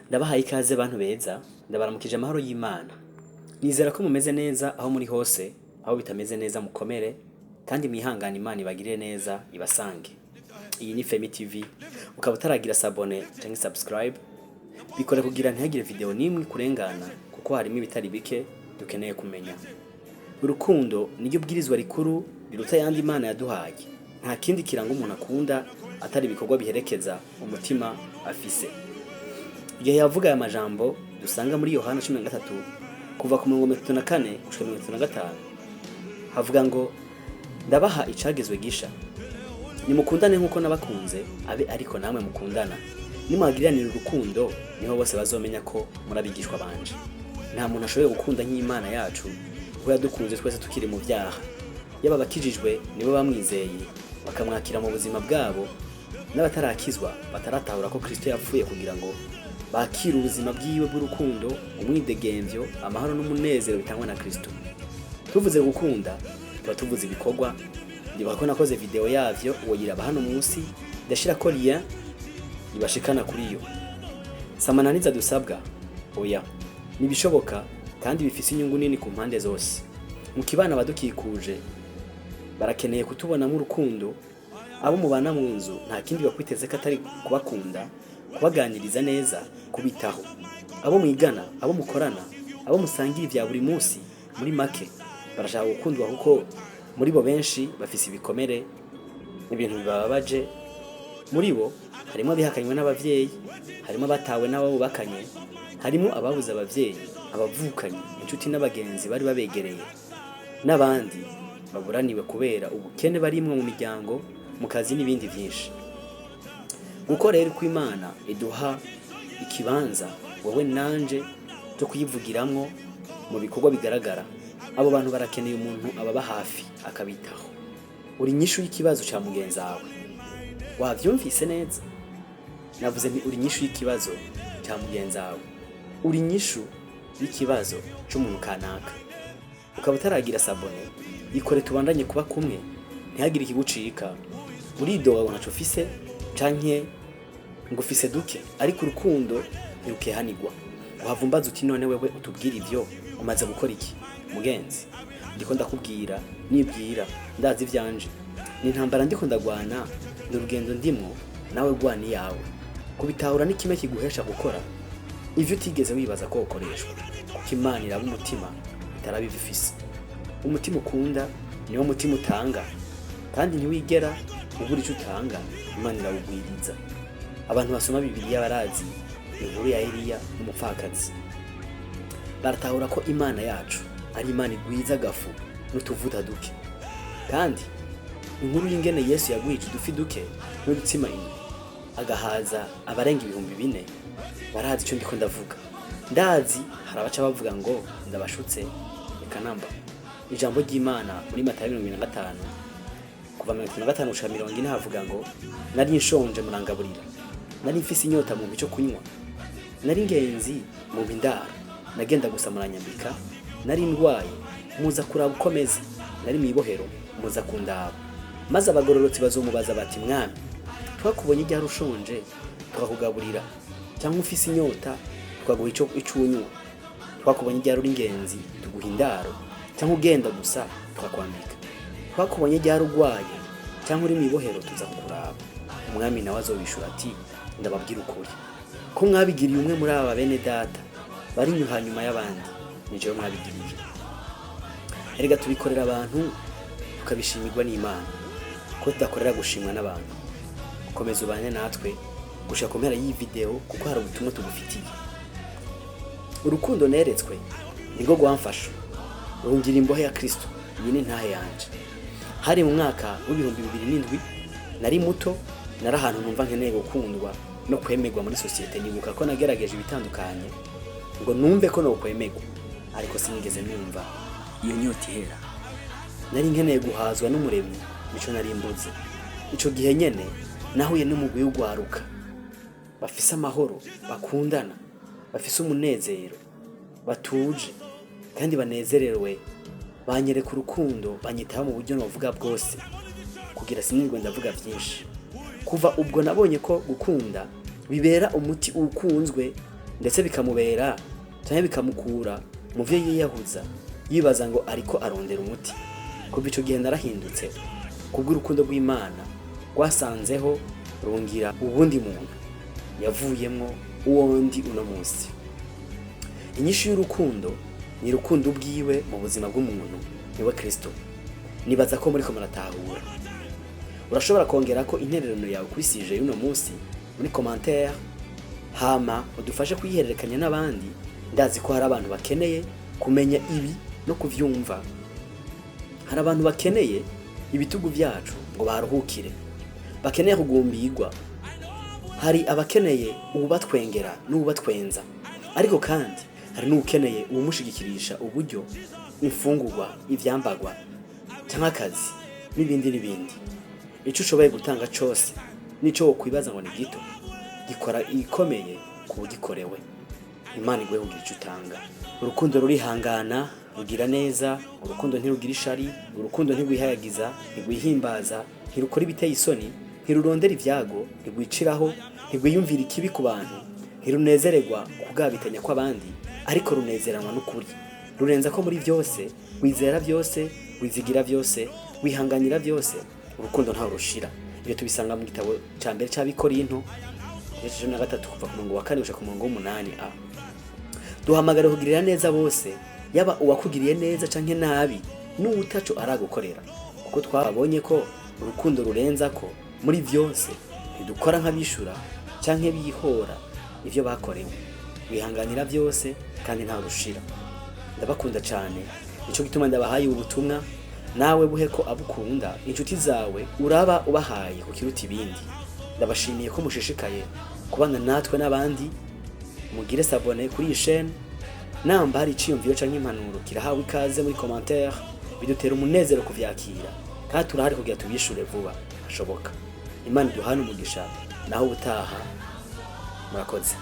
Ndabahaye ikaze bantu beza, ndabaramukije amahoro y'Imana. Nizera ko mumeze neza aho muri hose, aho bitameze neza mukomere, kandi mwihangane Imana ibagirire neza ibasange. Iyi ni Femi TV, ukaba utaragira sabone canke subscribe, bikore kugira ntihagire video nimwe kurengana kuko harimo ibitari bike dukeneye kumenya. Urukundo niryo bwirizwa rikuru riruta ayandi Imana yaduhaye. Nta kindi kiranga umuntu akunda atari ibikorwa biherekeza umutima afise. Igihe yavuga aya majambo dusanga muri Yohana 13 kuva ku 34 gushika 35 havuga ngo ndabaha icagezwe gisha, nimukundane nkuko nabakunze abe ariko namwe mukundana. Nimwagiranira urukundo niho bose bazomenya ko murabigishwa banje. Nta muntu ashoboye gukunda nk'Imana yacu kuko yadukunze twese tukiri mu byaha. Yaba bakijijwe nibo bamwizeye bakamwakira mu buzima bwabo, n'abatarakizwa bataratahura ko Kristo yapfuye kugira ngo bakira ubuzima bwiwe bw'urukundo, umwidegemvyo, amahoro n'umunezero bitangwa na Kristo. Tuvuze gukunda tuba tuvuze ibikorwa. Ndibuka ko nakoze video yavyo uwo yiraba hano munsi, ndashira ko lien ibashikana kuri yo. Samananiza dusabwa oya nibishoboka kandi bifise inyungu nini ku mpande zose. Mu kibana badukikuje barakeneye kutubona mu rukundo. Abo mubana mu nzu nta kindi bakwiteze ko atari kubakunda, kubaganiriza neza, kubitaho. Abo mwigana, abo mukorana, abo musangira ivya buri munsi, muri make barashaka gukundwa kuko muri bo benshi bafise ibikomere, ibintu bibabaje. Muri bo harimo abihakanywe n'abavyeyi, harimo abatawe n'abo bubakanye, harimo ababuze abavyeyi, abavukanye, inshuti n'abagenzi bari babegereye, n'abandi baburaniwe kubera ubukene barimwe mu miryango, mu kazi n'ibindi byinshi. Gukora ku Imana iduha ikibanza wowe nanje cyo kuyivugiramwo mu bikorwa bigaragara. Abo bantu barakeneye umuntu ababa hafi akabitaho. Uri nyishu y'ikibazo cya mugenzi wawe. Wavyumvise neza? Navuze nti uri nyishu y'ikibazo cya mugenzi wawe. Uri nyishu y'ikibazo cy'umuntu kanaka. Ukaba utaragira sabone, ikore tubandanye kuba kumwe, ntihagire ikigucika. Uridoga ngo ntaco ufise canke ngo ufise duke, ariko urukundo ntirukehanirwa. Uhavumbaza uti none wewe utubwira ivyo umaze gukora iki? Mugenzi, ndiko ndakubwira, nibwira, ndazi ivyanje. Ni intambara ndiko ndagwana, ni urugendo ndimwo, nawe gwani yawe. Kubitahura ni kimwe kiguhesha gukora ivyo utigeze wibaza ko ukoreshwa, kuko Imana iraba umutima itarabivifise. Umutima ukunda niwo mutima utanga, kandi ntiwigera ubura icyo utanga. Imana irawugwiriza. Abantu basoma Bibiliya barazi inkuru ya Eliya n'umupfakazi. Baratahura ko Imana yacu ari Imana igwiza agafu n'utuvuta duke. Kandi inkuru y'ingene Yesu yagwije udufi duke n'udutsima ine agahaza abarenga 4,000, barazi icyo ndiko ndavuga. Ndazi hari abaca bavuga ngo ndabashutse, reka namba. Ijambo ry'Imana muri Matayo 25 kuva 25 gushika 40 havuga ngo nari nshonje murangaburira, nari mfise inyota mu bico kunywa, nari ngenzi mu bindaro, nagenda gusa muranyambika, nari ndwaye muza kuraba ukomeze, nari mibohero muza kundaba. Maze abagororotsi bazomubaza bati mwami, twakubonye igihe ushonje tukakugaburira, cyangwa ufise inyota tukaguha ico unywa? Twakubonye igihe uri ngenzi tuguha indaro, cyangwa ugenda gusa tukakwambika? Twakubonye igihe urwaye cyangwa uri mibohero tuza kukuraba? Umwami nawe azobishura ati ndababwira ukuri ko mwabigiriye umwe muri aba bene data bari nyuma y'abandi, nije mwabigiriye. Erega tubikorera abantu, tukabishimirwa n'Imana, ko tudakorera gushimwa n'abantu. Komeza ubane natwe gushaka kompera iyi video kuko hari ubutumwa tugufitiye. Urukundo neretswe nirwo gwamfasha urungira imbohe ya Kristo. Iyi ni ntahe yanje. Hari mu mwaka w'2007 nari muto, nari ahantu numva nkeneye gukundwa no kwemerwa muri societe. Nibuka ko nagerageje ibitandukanye ngo numve ko no kwemerwa, ariko sinigeze numva iyo nyota ihera. Nari nkeneye guhazwa n'umuremyi, mico nari mbuze. Ico gihe nyene nahuye n'umugwi w'ugwaruka bafise amahoro, bakundana, bafise umunezero, batuje kandi banezerewe. Banyereka urukundo, banyitaho mu buryo novuga bwose kugira sinirwe ndavuga byinshi. Kuva ubwo nabonye ko gukunda bibera umuti ukunzwe ndetse bikamubera cyangwa bikamukura mu byo yiyahuza yibaza ngo ariko arondera umuti. Kuva icyo gihe narahindutse kubw'urukundo rw'Imana rwasanzeho rungira ubundi muntu yavuyemo uwondi uno munsi. Inyishu y'urukundo ni urukundo bwiwe mu buzima bw'umuntu niwe Kristo. Nibaza ko muri ko muratahura. Urashobora kongera ko intererano yawe kuri sije y'uno munsi muri commentaire, hama udufashe kuyihererekanya n'abandi. Ndazi ko hari abantu bakeneye kumenya ibi no kuvyumva. Hari abantu bakeneye ibitugu byacu ngo baruhukire, bakeneye kugumbirwa. Hari abakeneye ububatwengera n'ububatwenza, ariko kandi hari n'ukeneye ubumushigikirisha uburyo, imfungurwa, ivyambagwa cyangwa akazi n'ibindi n'ibindi. Ico ushoboye gutanga cyose nico wokwibaza ngo ni gito, gikora ikomeye kubugikorewe. Imana igwe kugira icyo utanga. Urukundo rurihangana, rugira neza, urukundo ntirugira ishari, urukundo ntirwihayagiza, ntirwihimbaza, ntirukora ibiteye isoni, ntirurondera ibyago, ntirwiciraho, ntirwiyumvira ikibi ku bantu, ntirunezererwa kugabitanya kw'abandi, ariko runezeranwa n'ukuri. Rurenza ko muri byose, wizera byose, wizigira byose, wihanganira byose. Urukundo ntaho rushira. Ibyo tubisanga mu gitabo cya mbere cy'Abikorinto 13 kuva ku murongo wa 4 gushika ku murongo wa 8a. Duhamagara kugirira neza bose, yaba uwakugiriye neza canke nabi, n'utaco aragukorera. Kuko twabonye ko urukundo rurenza ko muri byose ntidukora nk'abishura canke bihora ivyo bakorewe. Wihanganira byose kandi nta rushira. Ndabakunda cyane, nico gituma ndabahaye ubutumwa, nawe buhe ko abukunda inshuti zawe uraba ubahaye ku kiruta ibindi. Ndabashimiye ko mushishikaye kubana natwe n'abandi. Mugire sabone kuri iyi chaîne. Namba hari iciyumviro canke impanuro kirahawe ikaze muri commentaire, bidutera umunezero kuvyakira, kandi turahari kugira tubishure vuba hashoboka. Imana iduhane umugisha, naho ubutaha murakoze.